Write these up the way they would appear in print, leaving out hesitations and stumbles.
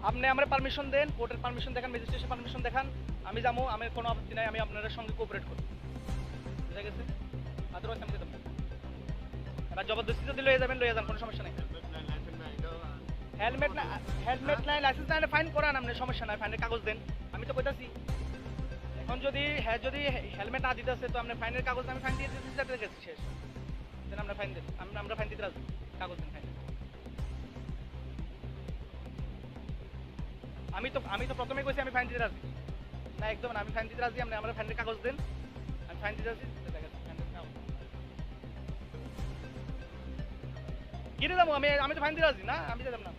আপনি আমার পারমিশন দেন, কোর্টের পারমিশন দেখান, ম্যাজিস্ট্রেটের পারমিশন দেখান, আমি যাবো, আমি কোনো আপত্তি নাই, আমি আপনাদের সঙ্গে কোঅপারেট করব, বুঝা গেছে? আদারওয়াইজ আমি যেতাম না। এবার জবরদস্তিতে দিলে লয়ে যাবেন, লয়ে যান, কোনো সমস্যা নাই। হেলমেট না, হেলমেট নাই, লাইসেন্স নাই, ফাইন করান, আপনি সমস্যা নাই, ফাইনের কাগজ দেন। আমি তো কইতাছি এখন যদি যদি হেলমেট না দিতেছে তো আপনি ফাইনের কাগজ, আমি ফাইন দিয়ে দিতে গেছি, শেষ। দেন আমরা ফাইন দেন, আমরা ফাইন দিতে রাজি, কাগজ দেন, ফাইন। আমি তো প্রথমে কইছি আমি ফাইন দিতে রাজি না, একদম না, আমি ফাইন দিতে রাজি, আপনি আমার ফাইনের কাগজ দেন, আমি ফাইন দিতে রাজি। কিনে যাবো আমি তো ফাইন দিতে রাজি না, আমি যেতাম না।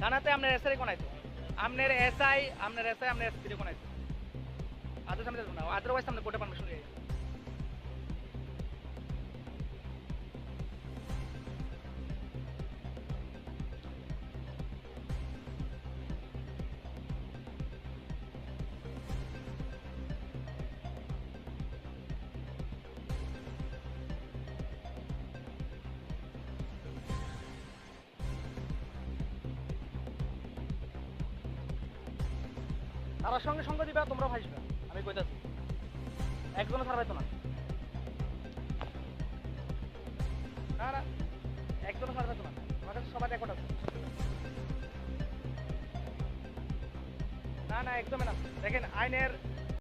থানাতে আপনার এসআই কোনাইতো, আপনার এসআই আপনার এসপি কোনাইতো, আদার্স আমি যেতাম না, আদারওয়াইজ আপনি কোর্টে পারমিশন নিয়ে। তার সঙ্গে সঙ্গ দিবা, তোমরা ভাসবা, আমি কইতাছি একজনও ছাড় পাইতো না, না না, একজনও ছাড় পাইতো না, আমার কাছে সবার রেকর্ড আছে। না না, একদমই না, দেখেন আইনের